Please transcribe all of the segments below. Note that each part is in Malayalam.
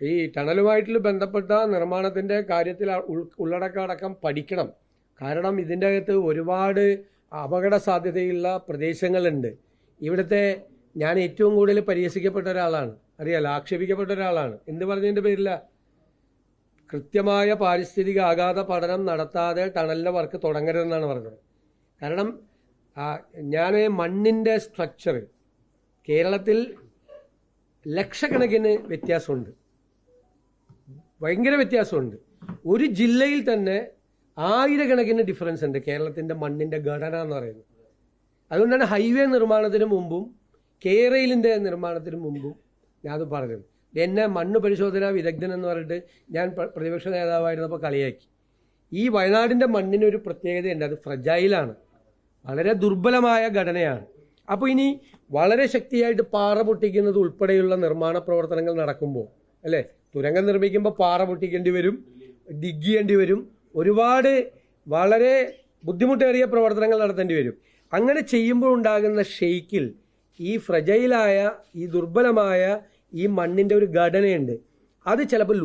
ഈ ടണലുമായിട്ട് ബന്ധപ്പെട്ട നിർമ്മാണത്തിൻ്റെ കാര്യത്തിൽ ഉള്ളടക്കം പഠിക്കണം. കാരണം ഇതിൻ്റെ അകത്ത് ഒരുപാട് അപകട സാധ്യതയുള്ള പ്രദേശങ്ങളുണ്ട്. ഇവിടുത്തെ ഞാൻ ഏറ്റവും കൂടുതൽ പരിഹസിക്കപ്പെട്ട ഒരാളാണ്, അറിയാലോ, ആക്ഷേപിക്കപ്പെട്ട ഒരാളാണ്. എന്ത് പറഞ്ഞതിൻ്റെ പേരില്ല? കൃത്യമായ പാരിസ്ഥിതിക ആഘാത പഠനം നടത്താതെ ടണലിൻ്റെ വർക്ക് തുടങ്ങരുതെന്നാണ് പറഞ്ഞത്. കാരണം ഞാൻ മണ്ണിൻ്റെ സ്ട്രക്ചർ കേരളത്തിൽ ലക്ഷക്കണക്കിന് വ്യത്യാസമുണ്ട്, ഭയങ്കര വ്യത്യാസമുണ്ട്. ഒരു ജില്ലയിൽ തന്നെ ആയിരക്കണക്കിന് ഡിഫറൻസ് ഉണ്ട് കേരളത്തിൻ്റെ മണ്ണിൻ്റെ ഘടന എന്ന് പറയുന്നത്. അതുകൊണ്ടാണ് ഹൈവേ നിർമ്മാണത്തിന് മുമ്പും കേരളിൻ്റെ നിർമ്മാണത്തിന് മുമ്പും ഞാനത് പറഞ്ഞത്. എന്നെ മണ്ണ് പരിശോധനാ വിദഗ്ധൻ എന്ന് പറഞ്ഞിട്ട് ഞാൻ പ്രതിപക്ഷ നേതാവായിരുന്നപ്പോൾ കളിയാക്കി. ഈ വയനാടിൻ്റെ മണ്ണിനൊരു പ്രത്യേകതയുണ്ട്, അത് ഫ്രജൈലാണ്, വളരെ ദുർബലമായ ഘടനയാണ്. അപ്പോൾ ഇനി വളരെ ശക്തിയായിട്ട് പാറ പൊട്ടിക്കുന്നത് ഉൾപ്പെടെയുള്ള നിർമ്മാണ പ്രവർത്തനങ്ങൾ നടക്കുമ്പോൾ, അല്ലേ, തുരങ്കം നിർമ്മിക്കുമ്പോൾ പാറ പൊട്ടിക്കേണ്ടി വരും, ഡിഗ് ചെയ്യേണ്ടി വരും, ഒരുപാട് വളരെ ബുദ്ധിമുട്ടേറിയ പ്രവർത്തനങ്ങൾ നടത്തേണ്ടി വരും. അങ്ങനെ ചെയ്യുമ്പോൾ ഉണ്ടാകുന്ന ഷെയ്ക്കിൽ ഈ ഫ്രജൈലായ ഈ ദുർബലമായ ഈ മണ്ണിൻ്റെ ഒരു ഘടനയുണ്ട്, അത് ചിലപ്പോൾ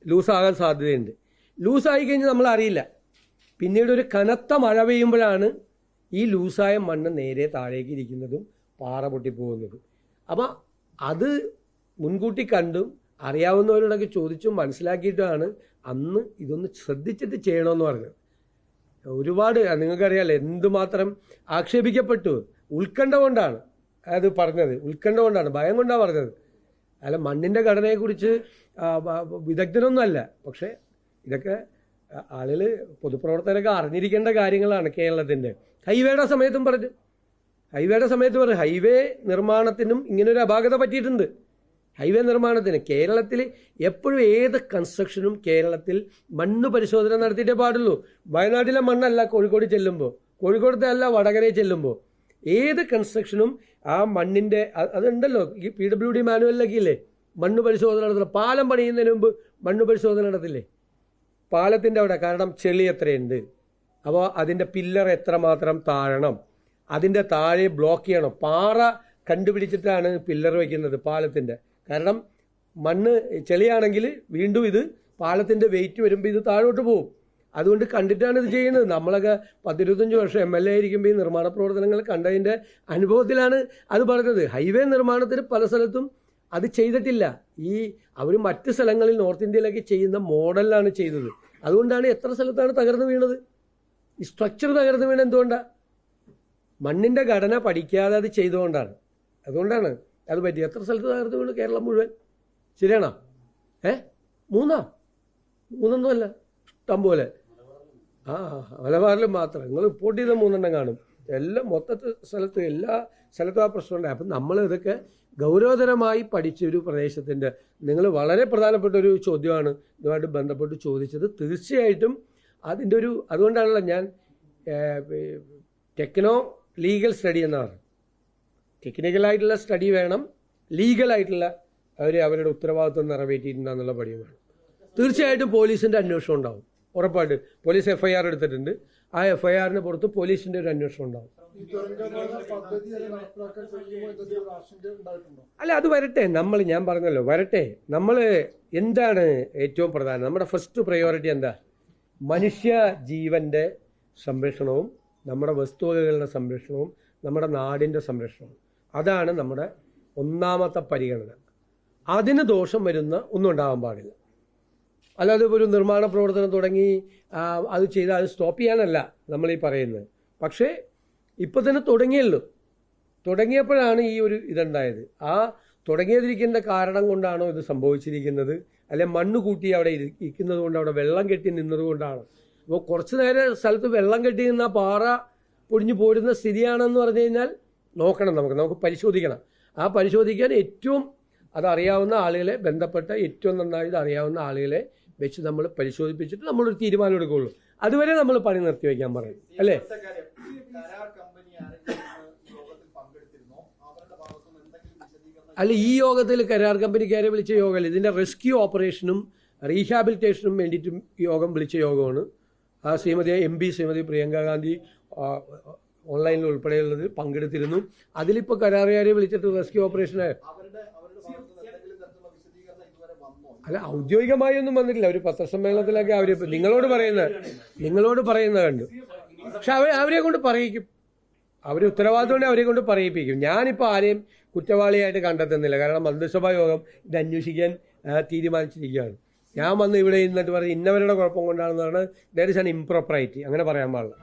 ലൂസാകാൻ സാധ്യതയുണ്ട്. ലൂസായി കഴിഞ്ഞാൽ നമ്മൾ അറിയില്ല. പിന്നീട് ഒരു കനത്ത മഴ പെയ്യുമ്പോഴാണ് ഈ ലൂസായ മണ്ണ് നേരെ താഴേക്ക് ഇരിക്കുന്നതും പാറ പൊട്ടിപ്പോകുന്നതും. അപ്പം അത് മുൻകൂട്ടി കണ്ടും അറിയാവുന്നവരോടൊക്കെ ചോദിച്ചും മനസ്സിലാക്കിയിട്ടാണ് അന്ന് ഇതൊന്ന് ശ്രദ്ധിച്ചിട്ട് ചെയ്യണമെന്ന് പറഞ്ഞത്. ഒരുപാട് നിങ്ങൾക്കറിയാമല്ലോ എന്തുമാത്രം ആക്ഷേപിക്കപ്പെട്ടു. ഉത്കണ്ഠ കൊണ്ടാണ് അത് പറഞ്ഞത്, ഉത്കണ്ഠ കൊണ്ടാണ്, ഭയം കൊണ്ടാണ് പറഞ്ഞത്. അല്ല, മണ്ണിൻ്റെ ഘടനയെക്കുറിച്ച് വിദഗ്ധനൊന്നുമല്ല. പക്ഷേ ഇതൊക്കെ ആളുകൾ, പൊതുപ്രവർത്തകരൊക്കെ അറിഞ്ഞിരിക്കേണ്ട കാര്യങ്ങളാണ്. കേരളത്തിൻ്റെ ഹൈവേയുടെ സമയത്തും പറഞ്ഞു, ഹൈവേ നിർമ്മാണത്തിനും ഇങ്ങനൊരു അപാകത പറ്റിയിട്ടുണ്ട്. ഹൈവേ നിർമ്മാണത്തിന് കേരളത്തിൽ എപ്പോഴും ഏത് കൺസ്ട്രക്ഷനും കേരളത്തിൽ മണ്ണ് പരിശോധന നടത്തിയിട്ടേ പാടുള്ളൂ. വയനാട്ടിലെ മണ്ണല്ല കോഴിക്കോട് ചെല്ലുമ്പോൾ, കോഴിക്കോടത്തെ അല്ല വടകരയിൽ ചെല്ലുമ്പോൾ, ഏത് കൺസ്ട്രക്ഷനും ആ മണ്ണിൻ്റെ അതുണ്ടല്ലോ. ഈ PWD മാനുവലിലൊക്കെ ഇല്ലേ മണ്ണ് പരിശോധന നടത്തില്ല. പാലം പണിയുന്നതിന് മുമ്പ് മണ്ണ് പരിശോധന നടത്തില്ലേ പാലത്തിൻ്റെ അവിടെ? കാരണം ചെളി എത്രയുണ്ട്, അപ്പോൾ അതിൻ്റെ പില്ലർ എത്രമാത്രം താഴണം, അതിൻ്റെ താഴെ ബ്ലോക്ക് ചെയ്യണം. പാറ കണ്ടുപിടിച്ചിട്ടാണ് പില്ലർ വയ്ക്കുന്നത് പാലത്തിൻ്റെ. കാരണം മണ്ണ് ചെളിയാണെങ്കിൽ വീണ്ടും ഇത് പാലത്തിൻ്റെ വെയിറ്റ് വരുമ്പോൾ ഇത് താഴോട്ട് പോകും. അതുകൊണ്ട് കണ്ടിട്ടാണ് ഇത് ചെയ്യുന്നത്. നമ്മളൊക്കെ 10-25 വർഷം MLA ആയിരിക്കുമ്പോൾ ഈ നിർമ്മാണ പ്രവർത്തനങ്ങൾ കണ്ടതിൻ്റെ അനുഭവത്തിലാണ് അത് പറഞ്ഞത്. ഹൈവേ നിർമ്മാണത്തിന് പല സ്ഥലത്തും അത് ചെയ്തിട്ടില്ല. അവർ മറ്റ് സ്ഥലങ്ങളിൽ നോർത്ത് ഇന്ത്യയിലൊക്കെ ചെയ്യുന്ന മോഡലിലാണ് ചെയ്തത്. അതുകൊണ്ടാണ് എത്ര സ്ഥലത്താണ് തകർന്നു വീണത്. ഈ സ്ട്രക്ചർ തകർന്നു വീണത് എന്തുകൊണ്ടാണ്? മണ്ണിൻ്റെ ഘടന പഠിക്കാതെ അത് ചെയ്തുകൊണ്ടാണ്. അതുകൊണ്ടാണ് അത് പറ്റി. എത്ര സ്ഥലത്ത് തകർന്നു വീണു? കേരളം മുഴുവൻ. ശരിയാണോ? മൂന്നൊന്നുമല്ല, ഇഷ്ടം പോലെ. മലബാറിലും മാത്രം നിങ്ങൾ റിപ്പോർട്ട് ചെയ്ത 3 കാണും. എല്ലാം മൊത്തത്തിൽ എല്ലാ സ്ഥലത്തും ആ പ്രശ്നമുണ്ടായി. അപ്പം നമ്മൾ ഇതൊക്കെ ഗൗരവതരമായി പഠിച്ച ഒരു പ്രദേശത്തിൻ്റെ, നിങ്ങൾ വളരെ പ്രധാനപ്പെട്ട ഒരു ചോദ്യമാണ് ഇതുമായിട്ട് ബന്ധപ്പെട്ട് ചോദിച്ചത്. തീർച്ചയായിട്ടും അതിൻ്റെ അതുകൊണ്ടാണല്ലോ ഞാൻ ടെക്നോ ലീഗൽ സ്റ്റഡി എന്നാണ്. ടെക്നിക്കലായിട്ടുള്ള സ്റ്റഡി വേണം, ലീഗലായിട്ടുള്ള അവരുടെ ഉത്തരവാദിത്വം നിറവേറ്റിയിട്ടുണ്ടെന്നുള്ള പടിയുമാണ്. തീർച്ചയായിട്ടും പോലീസിൻ്റെ അന്വേഷണം ഉണ്ടാവും, ഉറപ്പായിട്ട്. പോലീസ് FIR എടുത്തിട്ടുണ്ട്. ആ FIRന് പുറത്ത് പോലീസിൻ്റെ ഒരു അന്വേഷണം ഉണ്ടാവും. അല്ല, അത് വരട്ടെ. ഞാൻ പറഞ്ഞല്ലോ, വരട്ടെ. നമ്മൾ എന്താണ് ഏറ്റവും പ്രധാനം? നമ്മുടെ ഫസ്റ്റ് പ്രയോറിറ്റി എന്താ? മനുഷ്യ ജീവന്റെ സംരക്ഷണവും നമ്മുടെ വസ്തുവകകളുടെ സംരക്ഷണവും നമ്മുടെ നാടിൻ്റെ സംരക്ഷണവും. അതാണ് നമ്മുടെ ഒന്നാമത്തെ പരിഗണന. അതിന് ദോഷം വരുന്ന ഒന്നും ഉണ്ടാകാൻ പാടില്ല. അല്ലാതെ ഒരു നിർമ്മാണ പ്രവർത്തനം തുടങ്ങി അത് ചെയ്താൽ അത് സ്റ്റോപ്പ് ചെയ്യാനല്ല നമ്മളീ പറയുന്നത്. പക്ഷേ ഇപ്പം തന്നെ തുടങ്ങിയപ്പോഴാണ് ഈ ഒരു ഇതുണ്ടായത്. ആ തുടങ്ങിയതിരിക്കേണ്ട കാരണം കൊണ്ടാണോ ഇത് സംഭവിച്ചിരിക്കുന്നത്? അല്ലെ മണ്ണ് കൂട്ടി അവിടെ ഇരിക്കുന്നത് കൊണ്ട്, അവിടെ വെള്ളം കെട്ടി നിന്നത് കൊണ്ടാണ്? അപ്പോൾ കുറച്ച് നേരം സ്ഥലത്ത് വെള്ളം കെട്ടി നിന്ന പാറ പൊടിഞ്ഞു പോരുന്ന സ്ഥിതിയാണെന്ന് പറഞ്ഞു കഴിഞ്ഞാൽ നോക്കണം, നമുക്ക് പരിശോധിക്കണം. ആ പരിശോധിക്കാൻ ഏറ്റവും അതറിയാവുന്ന ആളുകളെ, ബന്ധപ്പെട്ട ഏറ്റവും നന്നായി ഇത് അറിയാവുന്ന ആളുകളെ വെച്ച് നമ്മൾ പരിശോധിപ്പിച്ചിട്ട് നമ്മളൊരു തീരുമാനം എടുക്കുകയുള്ളൂ. അതുവരെ നമ്മൾ പണി നിർത്തി വയ്ക്കാൻ പറയും, അല്ലേ? അല്ല, ഈ യോഗത്തിൽ കരാർ കമ്പനിക്കാരെ വിളിച്ച യോഗമല്ല. ഇതിൻ്റെ റെസ്ക്യൂ ഓപ്പറേഷനും റീഹാബിലിറ്റേഷനും വേണ്ടിയിട്ടും യോഗം വിളിച്ച യോഗമാണ്. ആ MP ശ്രീമതി പ്രിയങ്ക ഗാന്ധി ഓൺലൈനിൽ ഉൾപ്പെടെയുള്ളത് പങ്കെടുത്തിരുന്നു. അതിലിപ്പോൾ കരാറുകാരെ വിളിച്ചിട്ട് റെസ്ക്യൂ ഓപ്പറേഷന് അല്ല, ഔദ്യോഗികമായി ഒന്നും വന്നിട്ടില്ല. ഒരു പത്രസമ്മേളനത്തിലൊക്കെ നിങ്ങളോട് പറയുന്നത് കണ്ടു. പക്ഷെ അവരെ കൊണ്ട് പറയിക്കും. അവർ ഉത്തരവാദിത്തം അവരെ കൊണ്ട് പറയിപ്പിക്കും. ഞാനിപ്പോൾ ആരെയും കുറ്റവാളിയായിട്ട് കണ്ടെത്തുന്നില്ല. കാരണം മന്ത്രിസഭാ യോഗം ഇത് അന്വേഷിക്കാൻ തീരുമാനിച്ചിരിക്കുകയാണ്. ഞാൻ വന്ന് ഇവിടെ ഇരുന്നിട്ട് പറഞ്ഞ് ഇന്നവരുടെ കുഴപ്പം കൊണ്ടാണെന്ന് പറഞ്ഞാൽ ദർ ഇസ് ആൻ ഇംപ്രോപ്പറൈറ്റി, അങ്ങനെ പറയാൻ പാടില്ല.